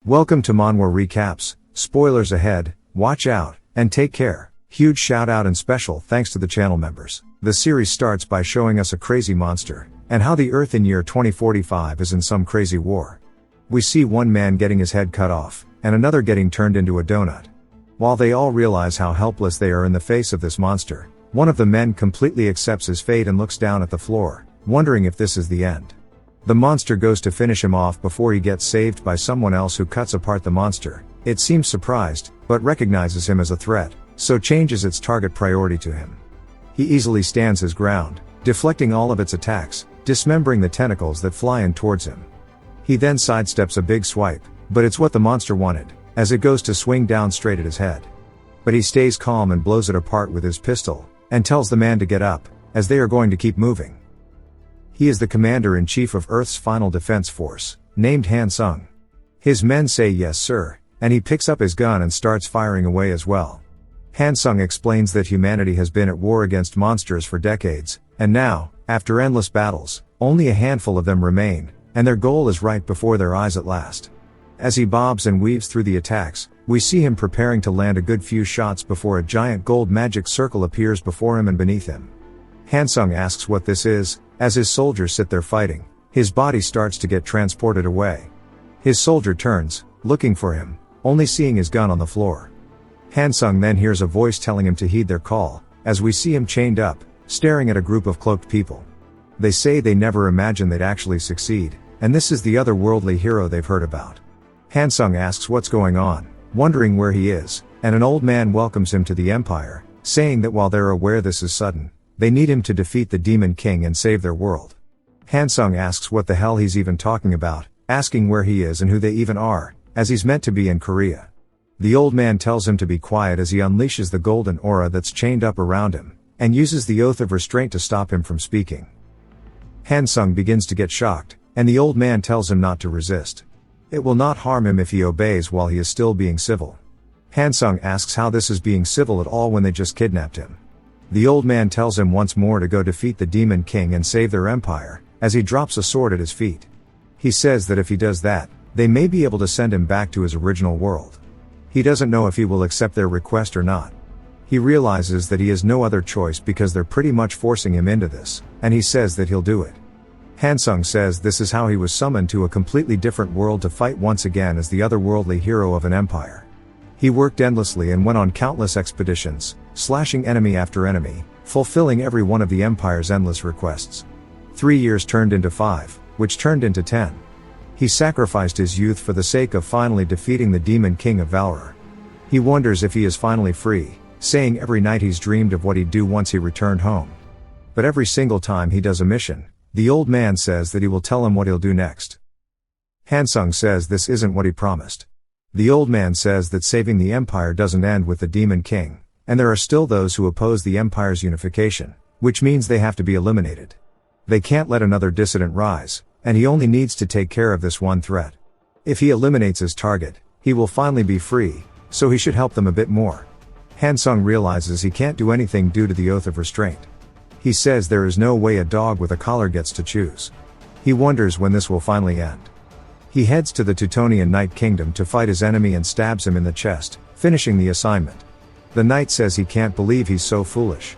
Welcome to Manhwa Recaps, spoilers ahead, watch out, and take care. Huge shout out and special thanks to the channel members. The series starts by showing us a crazy monster, and how the Earth in year 2045 is in some crazy war. We see one man getting his head cut off, and another getting turned into a donut. While they all realize how helpless they are in the face of this monster, one of the men completely accepts his fate and looks down at the floor, wondering if this is the end. The monster goes to finish him off before he gets saved by someone else who cuts apart the monster. It seems surprised, but recognizes him as a threat, so changes its target priority to him. He easily stands his ground, deflecting all of its attacks, dismembering the tentacles that fly in towards him. He then sidesteps a big swipe, but it's what the monster wanted, as it goes to swing down straight at his head. But he stays calm and blows it apart with his pistol, and tells the man to get up, as they are going to keep moving. He is the commander-in-chief of Earth's final defense force, named Han Sung. His men say yes sir, and he picks up his gun and starts firing away as well. Han Sung explains that humanity has been at war against monsters for decades, and now, after endless battles, only a handful of them remain, and their goal is right before their eyes at last. As he bobs and weaves through the attacks, we see him preparing to land a good few shots before a giant gold magic circle appears before him and beneath him. Han Sung asks what this is. As his soldiers sit there fighting, his body starts to get transported away. His soldier turns, looking for him, only seeing his gun on the floor. Han Sung then hears a voice telling him to heed their call, as we see him chained up, staring at a group of cloaked people. They say they never imagined they'd actually succeed, and this is the otherworldly hero they've heard about. Han Sung asks what's going on, wondering where he is, and an old man welcomes him to the Empire, saying that while they're aware this is sudden, they need him to defeat the Demon King and save their world. Han Sung asks what the hell he's even talking about, asking where he is and who they even are, as he's meant to be in Korea. The old man tells him to be quiet as he unleashes the golden aura that's chained up around him, and uses the oath of restraint to stop him from speaking. Han Sung begins to get shocked, and the old man tells him not to resist. It will not harm him if he obeys while he is still being civil. Han Sung asks how this is being civil at all when they just kidnapped him. The old man tells him once more to go defeat the Demon King and save their empire, as he drops a sword at his feet. He says that if he does that, they may be able to send him back to his original world. He doesn't know if he will accept their request or not. He realizes that he has no other choice because they're pretty much forcing him into this, and he says that he'll do it. Han Sung says this is how he was summoned to a completely different world to fight once again as the otherworldly hero of an empire. He worked endlessly and went on countless expeditions, slashing enemy after enemy, fulfilling every one of the Empire's endless requests. 3 years turned into 5, which turned into 10. He sacrificed his youth for the sake of finally defeating the Demon King of Valor. He wonders if he is finally free, saying every night he's dreamed of what he'd do once he returned home. But every single time he does a mission, the old man says that he will tell him what he'll do next. Han Sung says this isn't what he promised. The old man says that saving the Empire doesn't end with the Demon King, and there are still those who oppose the Empire's unification, which means they have to be eliminated. They can't let another dissident rise, and he only needs to take care of this one threat. If he eliminates his target, he will finally be free, so he should help them a bit more. Han Sung realizes he can't do anything due to the oath of restraint. He says there is no way a dog with a collar gets to choose. He wonders when this will finally end. He heads to the Teutonian Night Kingdom to fight his enemy and stabs him in the chest, finishing the assignment. The knight says he can't believe he's so foolish.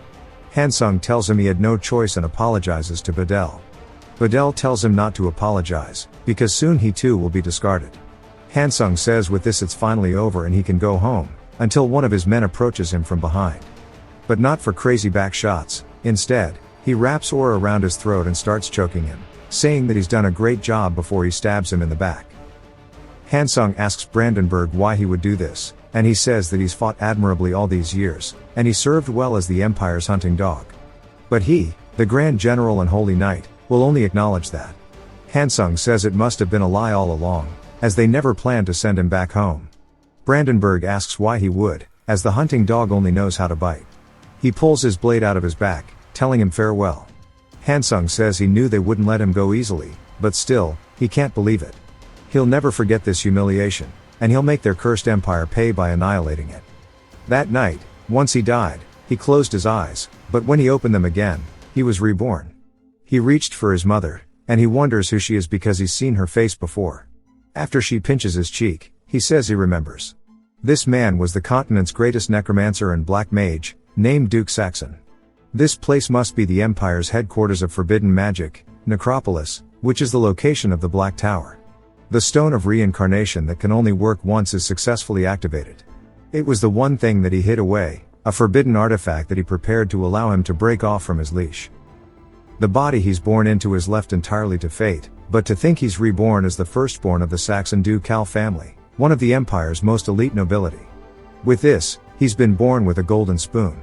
Han Sung tells him he had no choice and apologizes to Bedell. Bedell tells him not to apologize, because soon he too will be discarded. Han Sung says with this it's finally over and he can go home, until one of his men approaches him from behind. But not for crazy back shots, instead, he wraps aura around his throat and starts choking him, saying that he's done a great job before he stabs him in the back. Han Sung asks Brandenburg why he would do this, and he says that he's fought admirably all these years, and he served well as the Empire's hunting dog. But he, the Grand General and Holy Knight, will only acknowledge that. Han Sung says it must have been a lie all along, as they never planned to send him back home. Brandenburg asks why he would, as the hunting dog only knows how to bite. He pulls his blade out of his back, telling him farewell. Han Sung says he knew they wouldn't let him go easily, but still, he can't believe it. He'll never forget this humiliation, and he'll make their cursed empire pay by annihilating it. That night, once he died, he closed his eyes, but when he opened them again, he was reborn. He reached for his mother, and he wonders who she is because he's seen her face before. After she pinches his cheek, He says he remembers. This man was the continent's greatest necromancer and black mage, named Duke Saxon. This place must be the Empire's headquarters of forbidden magic, Necropolis, which is the location of the Black Tower. The stone of reincarnation that can only work once is successfully activated. It was the one thing that he hid away, a forbidden artifact that he prepared to allow him to break off from his leash. The body he's born into is left entirely to fate, but to think he's reborn as the firstborn of the Saxon ducal family, one of the Empire's most elite nobility. With this, he's been born with a golden spoon.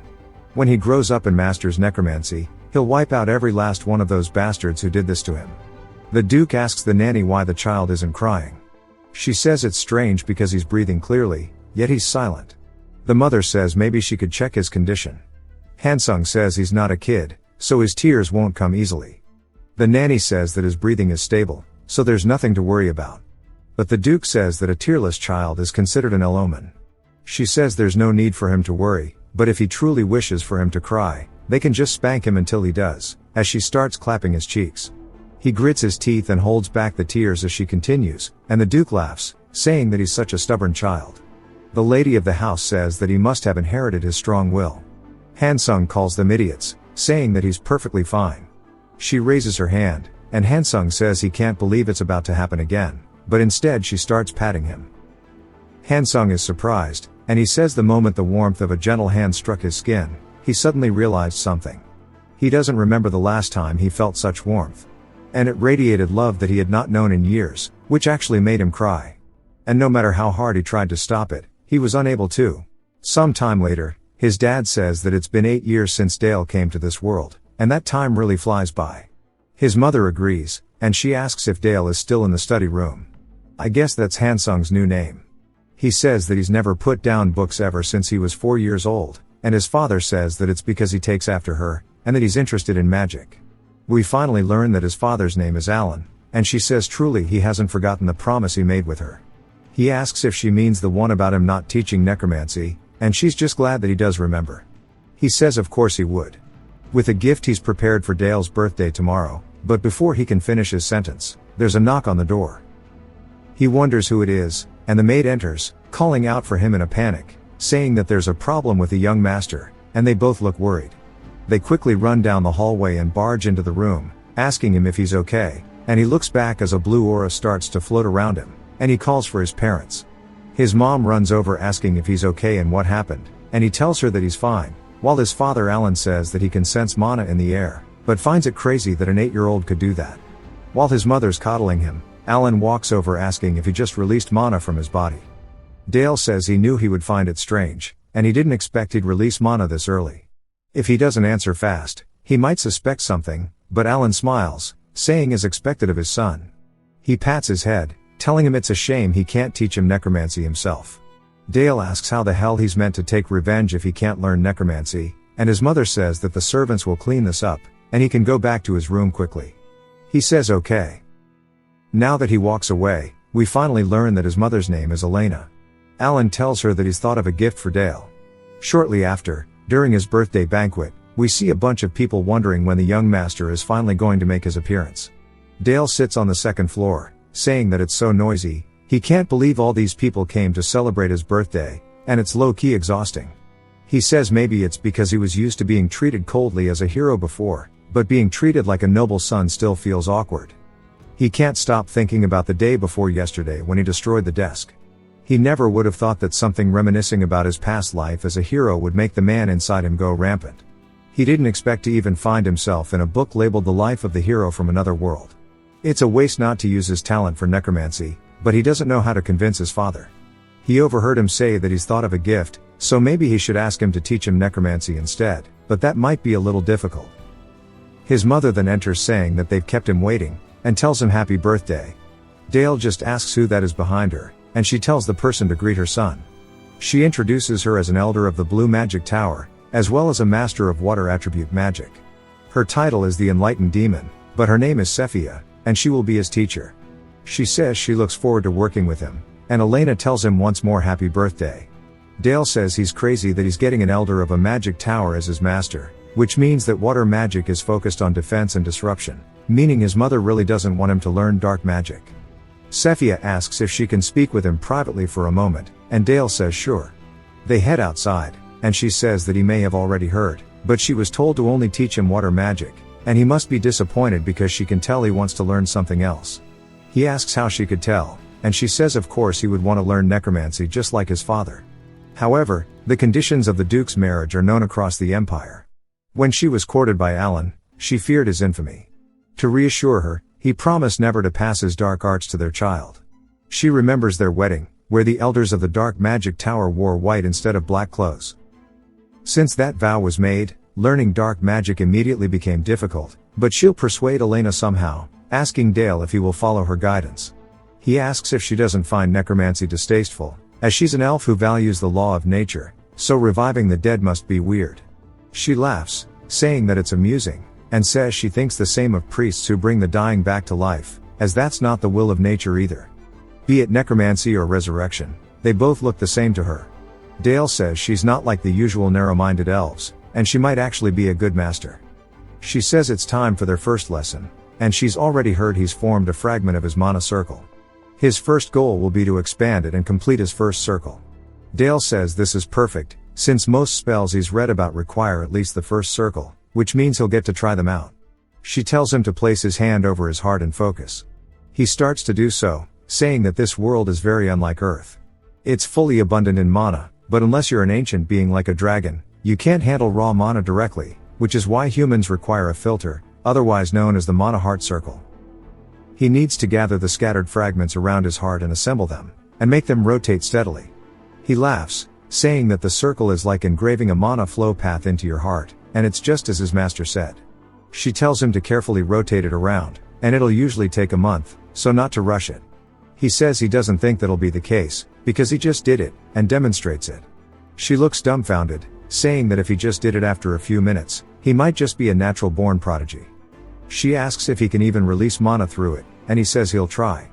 When he grows up and masters necromancy, he'll wipe out every last one of those bastards who did this to him. The Duke asks the nanny why the child isn't crying. She says it's strange because he's breathing clearly, yet he's silent. The mother says maybe she could check his condition. Hansung says he's not a kid, so his tears won't come easily. The nanny says that his breathing is stable, so there's nothing to worry about. But the Duke says that a tearless child is considered an ill omen. She says there's no need for him to worry, but if he truly wishes for him to cry, they can just spank him until he does, as she starts clapping his cheeks. He grits his teeth and holds back the tears as she continues, and the Duke laughs, saying that he's such a stubborn child. The lady of the house says that he must have inherited his strong will. Hansung calls them idiots, saying that he's perfectly fine. She raises her hand, and Hansung says he can't believe it's about to happen again, but instead she starts patting him. Hansung is surprised, and he says the moment the warmth of a gentle hand struck his skin, he suddenly realized something. He doesn't remember the last time he felt such warmth. And it radiated love that he had not known in years, which actually made him cry. And no matter how hard he tried to stop it, he was unable to. Some time later, his dad says that it's been 8 years since Dale came to this world, and that time really flies by. His mother agrees, and she asks if Dale is still in the study room. I guess that's Hansung's new name. He says that he's never put down books ever since he was 4 years old, and his father says that it's because he takes after her, and that he's interested in magic. We finally learn that his father's name is Alan, and she says truly he hasn't forgotten the promise he made with her. He asks if she means the one about him not teaching necromancy, and she's just glad that he does remember. He says of course he would. With a gift he's prepared for Dale's birthday tomorrow, but before he can finish his sentence, there's a knock on the door. He wonders who it is, and the maid enters, calling out for him in a panic, saying that there's a problem with the young master, and they both look worried. They quickly run down the hallway and barge into the room, asking him if he's okay, and he looks back as a blue aura starts to float around him, and he calls for his parents. His mom runs over asking if he's okay and what happened, and he tells her that he's fine, while his father Alan says that he can sense mana in the air, but finds it crazy that an 8-year-old could do that. While his mother's coddling him, Alan walks over asking if he just released mana from his body. Dale says he knew he would find it strange, and he didn't expect he'd release mana this early. If he doesn't answer fast, he might suspect something, but Alan smiles, saying as expected of his son. He pats his head, telling him it's a shame he can't teach him necromancy himself. Dale asks how the hell he's meant to take revenge if he can't learn necromancy, and his mother says that the servants will clean this up, and he can go back to his room quickly. He says okay. Now that he walks away, we finally learn that his mother's name is Elena. Alan tells her that he's thought of a gift for Dale. Shortly after, during his birthday banquet, we see a bunch of people wondering when the young master is finally going to make his appearance. Dale sits on the second floor, saying that it's so noisy, he can't believe all these people came to celebrate his birthday, and it's low-key exhausting. He says maybe it's because he was used to being treated coldly as a hero before, but being treated like a noble son still feels awkward. He can't stop thinking about the day before yesterday when he destroyed the desk. He never would have thought that something reminiscing about his past life as a hero would make the man inside him go rampant. He didn't expect to even find himself in a book labeled The Life of the Hero from Another World. It's a waste not to use his talent for necromancy, but he doesn't know how to convince his father. He overheard him say that he's thought of a gift, so maybe he should ask him to teach him necromancy instead, but that might be a little difficult. His mother then enters saying that they've kept him waiting, and tells him happy birthday. Dale just asks who that is behind her, and she tells the person to greet her son. She introduces her as an elder of the Blue Magic Tower, as well as a master of water attribute magic. Her title is the Enlightened Demon, but her name is Sephia, and she will be his teacher. She says she looks forward to working with him, and Elena tells him once more happy birthday. Dale says he's crazy that he's getting an elder of a magic tower as his master, which means that water magic is focused on defense and disruption, meaning his mother really doesn't want him to learn dark magic. Sephia asks if she can speak with him privately for a moment, and Dale says sure. They head outside, and she says that he may have already heard, but she was told to only teach him water magic, and he must be disappointed because she can tell he wants to learn something else. He asks how she could tell, and she says of course he would want to learn necromancy just like his father. However, the conditions of the Duke's marriage are known across the empire. When she was courted by Alan, she feared his infamy. To reassure her, he promised never to pass his dark arts to their child. She remembers their wedding, where the elders of the Dark Magic Tower wore white instead of black clothes. Since that vow was made, learning dark magic immediately became difficult, but she'll persuade Elena somehow, asking Dale if he will follow her guidance. He asks if she doesn't find necromancy distasteful, as she's an elf who values the law of nature, so reviving the dead must be weird. She laughs, saying that it's amusing, and says she thinks the same of priests who bring the dying back to life, as that's not the will of nature either. Be it necromancy or resurrection, they both look the same to her. Dale says she's not like the usual narrow-minded elves, and she might actually be a good master. She says it's time for their first lesson, and she's already heard he's formed a fragment of his mana circle. His first goal will be to expand it and complete his first circle. Dale says this is perfect, since most spells he's read about require at least the first circle, which means he'll get to try them out. She tells him to place his hand over his heart and focus. He starts to do so, saying that this world is very unlike Earth. It's fully abundant in mana, but unless you're an ancient being like a dragon, you can't handle raw mana directly, which is why humans require a filter, otherwise known as the mana heart circle. He needs to gather the scattered fragments around his heart and assemble them, and make them rotate steadily. He laughs, saying that the circle is like engraving a mana flow path into your heart, and it's just as his master said. She tells him to carefully rotate it around, and it'll usually take a month, so not to rush it. He says he doesn't think that'll be the case, because he just did it, and demonstrates it. She looks dumbfounded, saying that if he just did it after a few minutes, he might just be a natural-born prodigy. She asks if he can even release mana through it, and he says he'll try.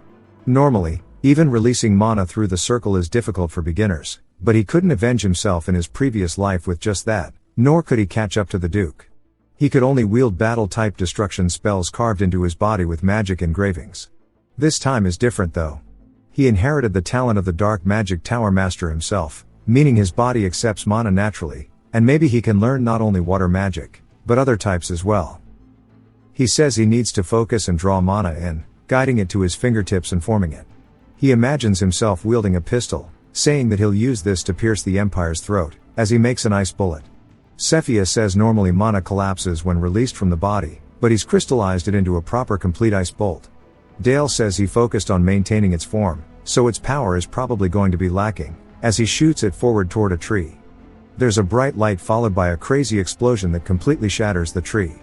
Normally, even releasing mana through the circle is difficult for beginners, but he couldn't avenge himself in his previous life with just that, nor could he catch up to the Duke. He could only wield battle-type destruction spells carved into his body with magic engravings. This time is different though. He inherited the talent of the Dark Magic Tower Master himself, meaning his body accepts mana naturally, and maybe he can learn not only water magic, but other types as well. He says he needs to focus and draw mana in, guiding it to his fingertips and forming it. He imagines himself wielding a pistol, saying that he'll use this to pierce the Empire's throat, as he makes an ice bullet. Sephia says normally mana collapses when released from the body, but he's crystallized it into a proper complete ice bolt. Dale says he focused on maintaining its form, so its power is probably going to be lacking, as he shoots it forward toward a tree. There's a bright light followed by a crazy explosion that completely shatters the tree.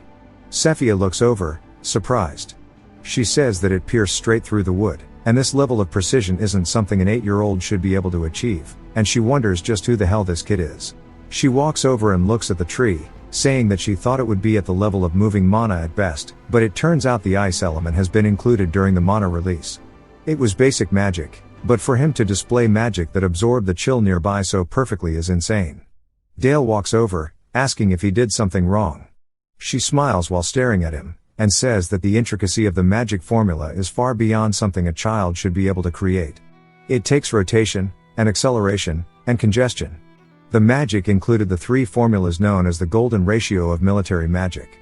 Sephia looks over, surprised. She says that it pierced straight through the wood, and this level of precision isn't something an 8-year-old should be able to achieve, and she wonders just who the hell this kid is. She walks over and looks at the tree, saying that she thought it would be at the level of moving mana at best, but it turns out the ice element has been included during the mana release. It was basic magic, but for him to display magic that absorbed the chill nearby so perfectly is insane. Dale walks over, asking if he did something wrong. She smiles while staring at him, and says that the intricacy of the magic formula is far beyond something a child should be able to create. It takes rotation, and acceleration, and congestion. The magic included the 3 formulas known as the golden ratio of military magic.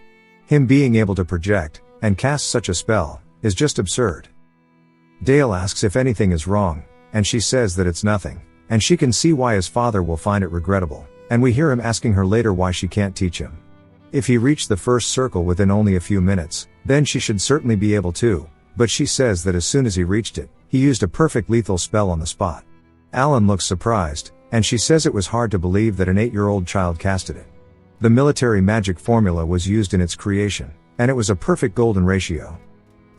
Him being able to project, and cast such a spell, is just absurd. Dale asks if anything is wrong, and she says that it's nothing, and she can see why his father will find it regrettable, and we hear him asking her later why she can't teach him. If he reached the first circle within only a few minutes, then she should certainly be able to, but she says that as soon as he reached it, he used a perfect lethal spell on the spot. Alan looks surprised, and she says it was hard to believe that an 8-year-old child casted it. The military magic formula was used in its creation, and it was a perfect golden ratio.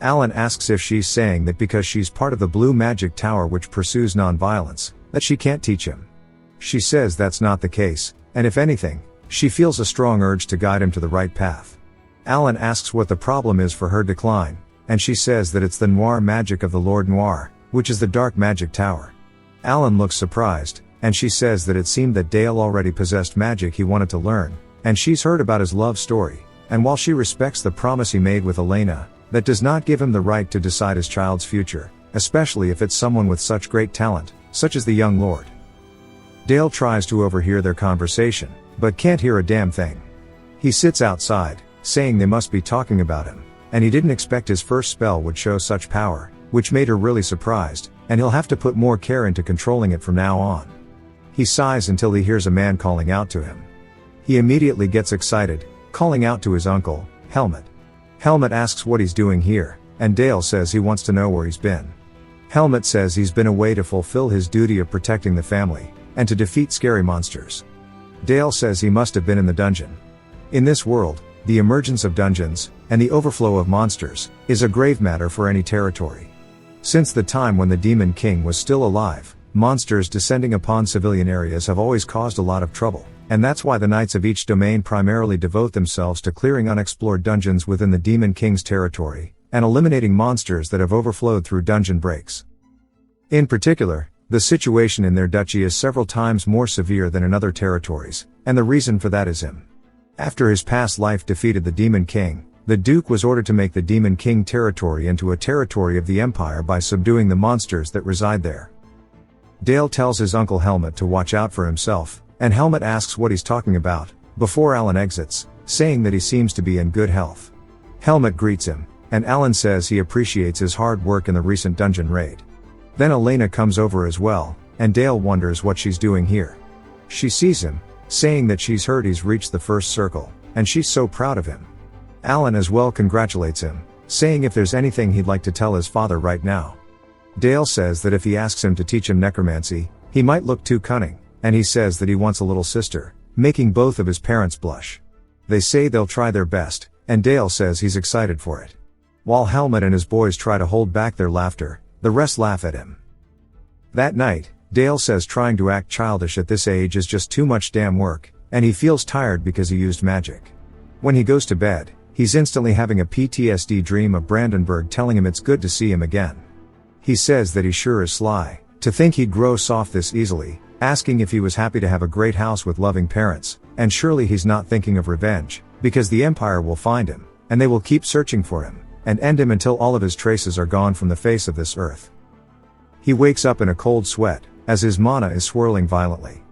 Alan asks if she's saying that because she's part of the Blue Magic Tower which pursues non-violence, that she can't teach him. She says that's not the case, and if anything, she feels a strong urge to guide him to the right path. Alan asks what the problem is for her decline, and she says that it's the noir magic of the Lord Noir, which is the Dark Magic Tower. Alan looks surprised, and she says that it seemed that Dale already possessed magic he wanted to learn, and she's heard about his love story, and while she respects the promise he made with Elena, that does not give him the right to decide his child's future, especially if it's someone with such great talent, such as the young lord. Dale tries to overhear their conversation, but can't hear a damn thing. He sits outside, saying they must be talking about him, and he didn't expect his first spell would show such power, which made her really surprised, and he'll have to put more care into controlling it from now on. He sighs until he hears a man calling out to him. He immediately gets excited, calling out to his uncle, Helmut. Helmut asks what he's doing here, and Dale says he wants to know where he's been. Helmut says he's been away to fulfill his duty of protecting the family, and to defeat scary monsters. Dale says he must have been in the dungeon. In this world, the emergence of dungeons, and the overflow of monsters, is a grave matter for any territory. Since the time when the Demon King was still alive, monsters descending upon civilian areas have always caused a lot of trouble, and that's why the knights of each domain primarily devote themselves to clearing unexplored dungeons within the Demon King's territory, and eliminating monsters that have overflowed through dungeon breaks. In particular, the situation in their duchy is several times more severe than in other territories, and the reason for that is him. After his past life defeated the Demon King, the Duke was ordered to make the Demon King territory into a territory of the Empire by subduing the monsters that reside there. Dale tells his uncle Helmut to watch out for himself, and Helmut asks what he's talking about, before Alan exits, saying that he seems to be in good health. Helmut greets him, and Alan says he appreciates his hard work in the recent dungeon raid. Then Elena comes over as well, and Dale wonders what she's doing here. She sees him, saying that she's heard he's reached the first circle, and she's so proud of him. Alan as well congratulates him, saying if there's anything he'd like to tell his father right now. Dale says that if he asks him to teach him necromancy, he might look too cunning, and he says that he wants a little sister, making both of his parents blush. They say they'll try their best, and Dale says he's excited for it. While Helmut and his boys try to hold back their laughter, the rest laugh at him. That night, Dale says trying to act childish at this age is just too much damn work, and he feels tired because he used magic. When he goes to bed, he's instantly having a PTSD dream of Brandenburg telling him it's good to see him again. He says that he sure is sly, to think he'd grow soft this easily, asking if he was happy to have a great house with loving parents, and surely he's not thinking of revenge, because the Empire will find him, and they will keep searching for him, and end him until all of his traces are gone from the face of this earth. He wakes up in a cold sweat, as his mana is swirling violently.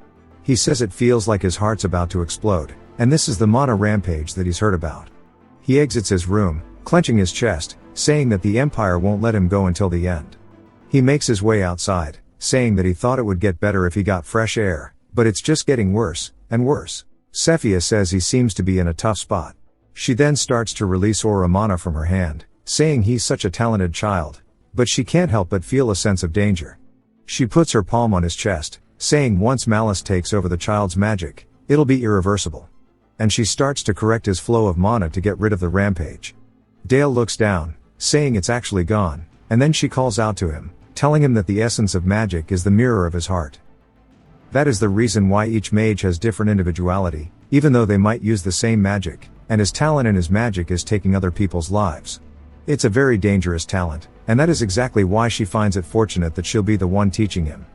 He says it feels like his heart's about to explode, and this is the mana rampage that he's heard about. He exits his room, clenching his chest, saying that the Empire won't let him go until the end. He makes his way outside, saying that he thought it would get better if he got fresh air, but it's just getting worse, and worse. Sephia says he seems to be in a tough spot. She then starts to release aura mana from her hand, saying he's such a talented child, but she can't help but feel a sense of danger. She puts her palm on his chest, saying once malice takes over the child's magic, it'll be irreversible. And she starts to correct his flow of mana to get rid of the rampage. Dale looks down, saying it's actually gone, and then she calls out to him, telling him that the essence of magic is the mirror of his heart. That is the reason why each mage has different individuality, even though they might use the same magic, and his talent in his magic is taking other people's lives. It's a very dangerous talent, and that is exactly why she finds it fortunate that she'll be the one teaching him.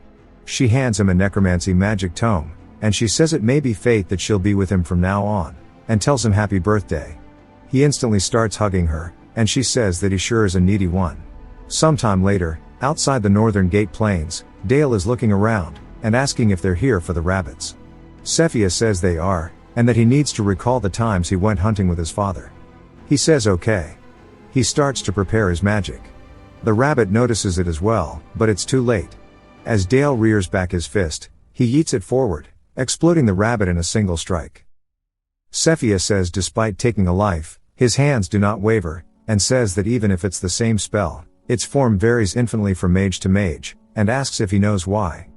She hands him a necromancy magic tome, and she says it may be fate that she'll be with him from now on, and tells him happy birthday. He instantly starts hugging her, and she says that he sure is a needy one. Sometime later, outside the northern gate plains, Dale is looking around, and asking if they're here for the rabbits. Sephia says they are, and that he needs to recall the times he went hunting with his father. He says okay. He starts to prepare his magic. The rabbit notices it as well, but it's too late. As Dale rears back his fist, he yeets it forward, exploding the rabbit in a single strike. Sephia says despite taking a life, his hands do not waver, and says that even if it's the same spell, its form varies infinitely from mage to mage, and asks if he knows why.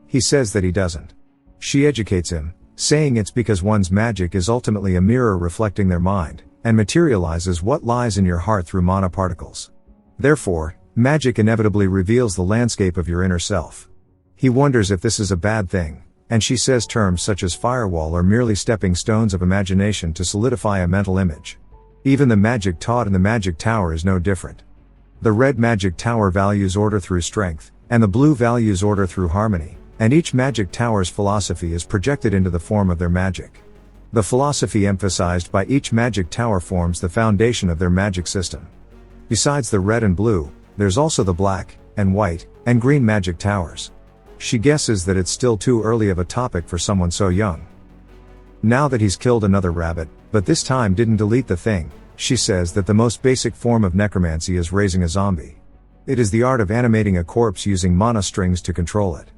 He says that he doesn't. She educates him, saying it's because one's magic is ultimately a mirror reflecting their mind, and materializes what lies in your heart through mana particles. Therefore, magic inevitably reveals the landscape of your inner self. He wonders if this is a bad thing, and she says terms such as firewall are merely stepping stones of imagination to solidify a mental image. Even the magic taught in the magic tower is no different. The red magic tower values order through strength, and the blue values order through harmony, and each magic tower's philosophy is projected into the form of their magic. The philosophy emphasized by each magic tower forms the foundation of their magic system. Besides the red and blue, there's also the black, and white, and green magic towers. She guesses that it's still too early of a topic for someone so young. Now that he's killed another rabbit, but this time didn't delete the thing, she says that the most basic form of necromancy is raising a zombie. It is the art of animating a corpse using mana strings to control it.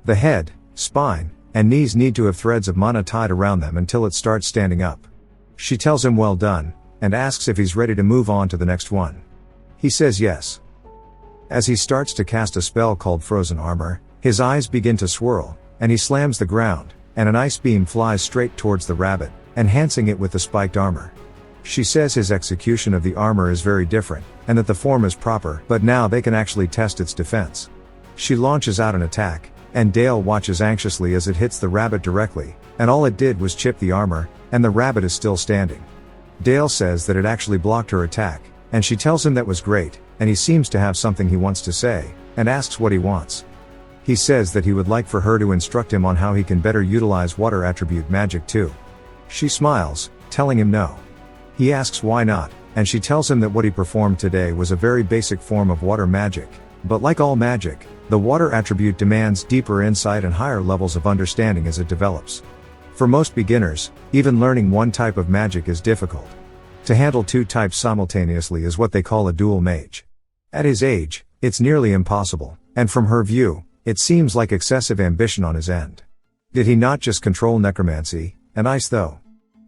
The head, spine, and knees need to have threads of mana tied around them until it starts standing up. She tells him well done, and asks if he's ready to move on to the next one. He says yes. As he starts to cast a spell called Frozen Armor, his eyes begin to swirl, and he slams the ground, and an ice beam flies straight towards the rabbit, enhancing it with the spiked armor. She says his execution of the armor is very different, and that the form is proper, but now they can actually test its defense. She launches out an attack, and Dale watches anxiously as it hits the rabbit directly, and all it did was chip the armor, and the rabbit is still standing. Dale says that it actually blocked her attack, and she tells him that was great, and he seems to have something he wants to say, and asks what he wants. He says that he would like for her to instruct him on how he can better utilize water attribute magic too. She smiles, telling him no. He asks why not, and she tells him that what he performed today was a very basic form of water magic, but like all magic, the water attribute demands deeper insight and higher levels of understanding as it develops. For most beginners, even learning one type of magic is difficult. To handle two types simultaneously is what they call a dual mage. At his age, it's nearly impossible, and from her view, it seems like excessive ambition on his end. Did he not just control necromancy, and ice though?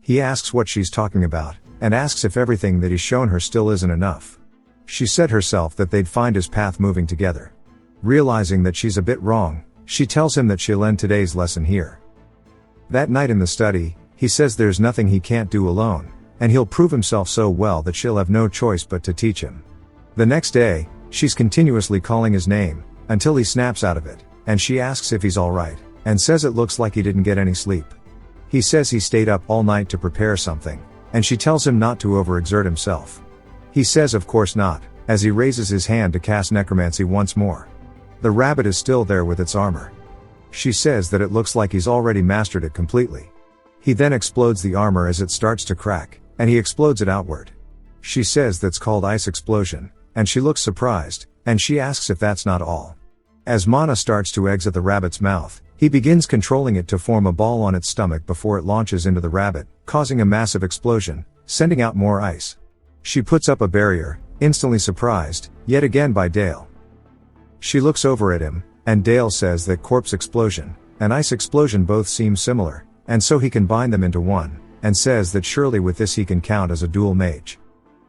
He asks what she's talking about, and asks if everything that he's shown her still isn't enough. She said herself that they'd find his path moving together. Realizing that she's a bit wrong, she tells him that she'll end today's lesson here. That night in the study, he says there's nothing he can't do alone, and he'll prove himself so well that she'll have no choice but to teach him. The next day, she's continuously calling his name, until he snaps out of it, and she asks if he's alright, and says it looks like he didn't get any sleep. He says he stayed up all night to prepare something, and she tells him not to overexert himself. He says of course not, as he raises his hand to cast necromancy once more. The rabbit is still there with its armor. She says that it looks like he's already mastered it completely. He then explodes the armor as it starts to crack, and he explodes it outward. She says that's called ice explosion, and she looks surprised, and she asks if that's not all. As mana starts to exit the rabbit's mouth, he begins controlling it to form a ball on its stomach before it launches into the rabbit, causing a massive explosion, sending out more ice. She puts up a barrier, instantly surprised, yet again by Dale. She looks over at him, and Dale says that corpse explosion and ice explosion both seem similar, and so he can bind them into one, and says that surely with this he can count as a dual mage.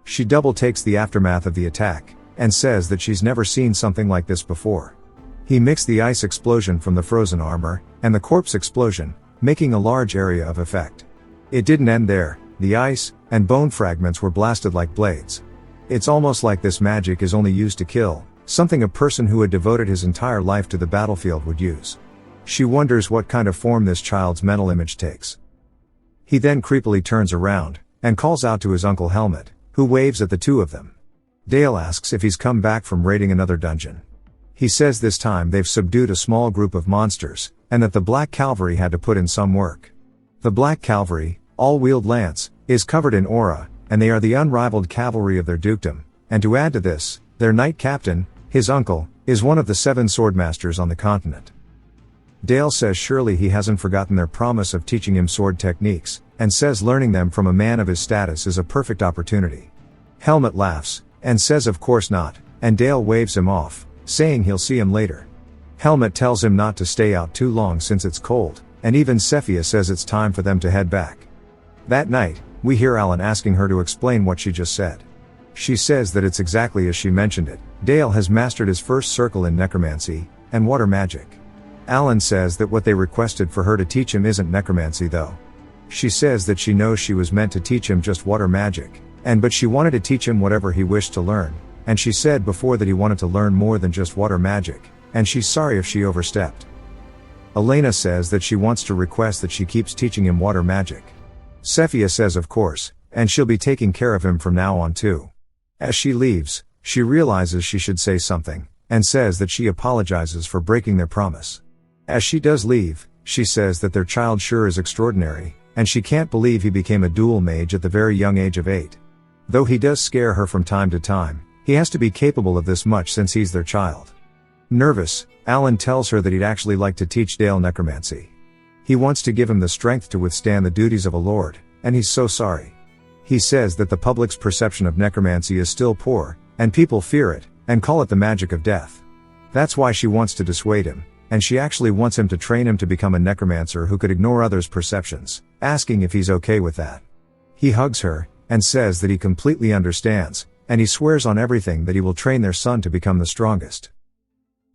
She double takes the aftermath of the attack, and says that she's never seen something like this before. He mixed the ice explosion from the frozen armor, and the corpse explosion, making a large area of effect. It didn't end there, the ice and bone fragments were blasted like blades. It's almost like this magic is only used to kill, something a person who had devoted his entire life to the battlefield would use. She wonders what kind of form this child's mental image takes. He then creepily turns around, and calls out to his uncle Helmut, who waves at the two of them. Dale asks if he's come back from raiding another dungeon. He says this time they've subdued a small group of monsters, and that the Black Cavalry had to put in some work. The Black Cavalry, all wield lance, is covered in aura, and they are the unrivaled cavalry of their dukedom, and to add to this, their knight captain, his uncle, is one of the 7 swordmasters on the continent. Dale says surely he hasn't forgotten their promise of teaching him sword techniques, and says learning them from a man of his status is a perfect opportunity. Helmut laughs, and says of course not, and Dale waves him off, saying he'll see him later. Helmut tells him not to stay out too long since it's cold, and even Cephia says it's time for them to head back. That night, we hear Alan asking her to explain what she just said. She says that it's exactly as she mentioned it. Dale has mastered his first circle in necromancy and water magic. Alan says that what they requested for her to teach him isn't necromancy though. She says that she knows she was meant to teach him just water magic, but she wanted to teach him whatever he wished to learn, and she said before that he wanted to learn more than just water magic, and she's sorry if she overstepped. Elena says that she wants to request that she keeps teaching him water magic. Cephia says of course, and she'll be taking care of him from now on too. As she leaves, she realizes she should say something, and says that she apologizes for breaking their promise. As she does leave, she says that their child sure is extraordinary, and she can't believe he became a dual mage at the very young age of 8. Though he does scare her from time to time, he has to be capable of this much since he's their child. Nervous, Alan tells her that he'd actually like to teach Dale necromancy. He wants to give him the strength to withstand the duties of a lord, and he's so sorry. He says that the public's perception of necromancy is still poor, and people fear it, and call it the magic of death. That's why she wants to dissuade him, and she actually wants him to train him to become a necromancer who could ignore others' perceptions, asking if he's okay with that. He hugs her, and says that he completely understands, and he swears on everything that he will train their son to become the strongest.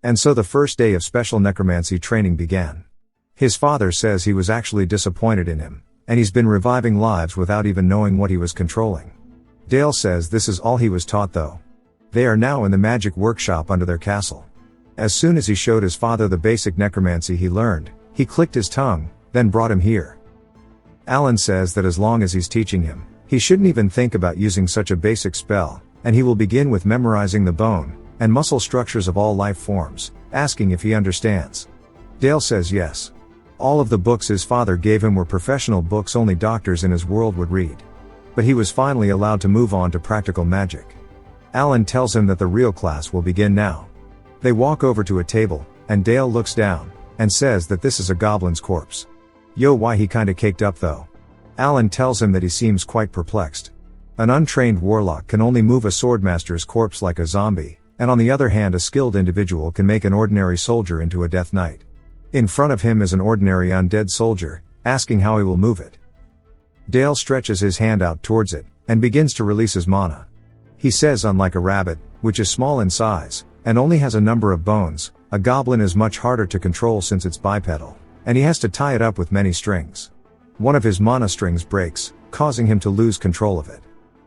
And so the first day of special necromancy training began. His father says he was actually disappointed in him, and he's been reviving lives without even knowing what he was controlling. Dale says this is all he was taught though. They are now in the magic workshop under their castle. As soon as he showed his father the basic necromancy he learned, he clicked his tongue, then brought him here. Alan says that as long as he's teaching him, he shouldn't even think about using such a basic spell, and he will begin with memorizing the bone and muscle structures of all life forms, asking if he understands. Dale says yes. All of the books his father gave him were professional books only doctors in his world would read. But he was finally allowed to move on to practical magic. Alan tells him that the real class will begin now. They walk over to a table, and Dale looks down, and says that this is a goblin's corpse. Yo, why he kinda caked up though. Alan tells him that he seems quite perplexed. An untrained warlock can only move a swordmaster's corpse like a zombie, and on the other hand a skilled individual can make an ordinary soldier into a death knight. In front of him is an ordinary undead soldier, asking how he will move it. Dale stretches his hand out towards it, and begins to release his mana. He says unlike a rabbit, which is small in size, and only has a number of bones, a goblin is much harder to control since it's bipedal, and he has to tie it up with many strings. One of his mana strings breaks, causing him to lose control of it.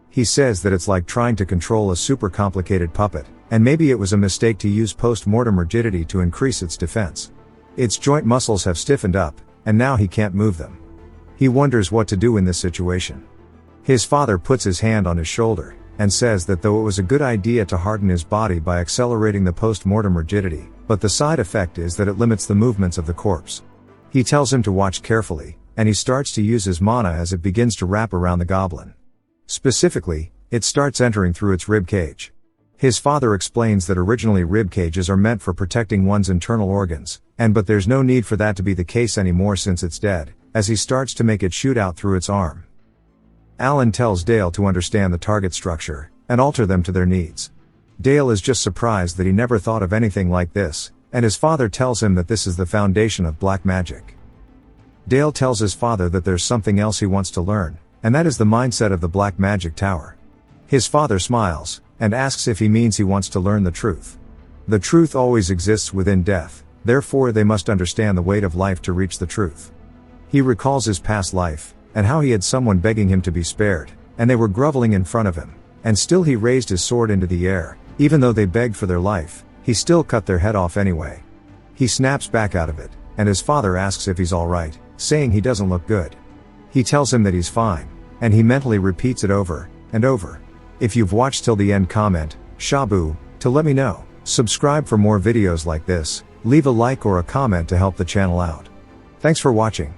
He says that it's like trying to control a super complicated puppet, and maybe it was a mistake to use post-mortem rigidity to increase its defense. Its joint muscles have stiffened up, and now he can't move them. He wonders what to do in this situation. His father puts his hand on his shoulder, and says that though it was a good idea to harden his body by accelerating the post-mortem rigidity, but the side effect is that it limits the movements of the corpse. He tells him to watch carefully, and he starts to use his mana as it begins to wrap around the goblin. Specifically, it starts entering through its rib cage. His father explains that originally rib cages are meant for protecting one's internal organs, but there's no need for that to be the case anymore since it's dead, as he starts to make it shoot out through its arm. Alan tells Dale to understand the target structure, and alter them to their needs. Dale is just surprised that he never thought of anything like this, and his father tells him that this is the foundation of black magic. Dale tells his father that there's something else he wants to learn, and that is the mindset of the Black Magic Tower. His father smiles, and asks if he means he wants to learn the truth. The truth always exists within death, therefore they must understand the weight of life to reach the truth. He recalls his past life, and how he had someone begging him to be spared, and they were groveling in front of him, and still he raised his sword into the air, even though they begged for their life, he still cut their head off anyway. He snaps back out of it, and his father asks if he's alright, saying he doesn't look good. He tells him that he's fine, and he mentally repeats it over and over. If you've watched till the end, comment, Shabu, to let me know. Subscribe for more videos like this, leave a like or a comment to help the channel out. Thanks for watching.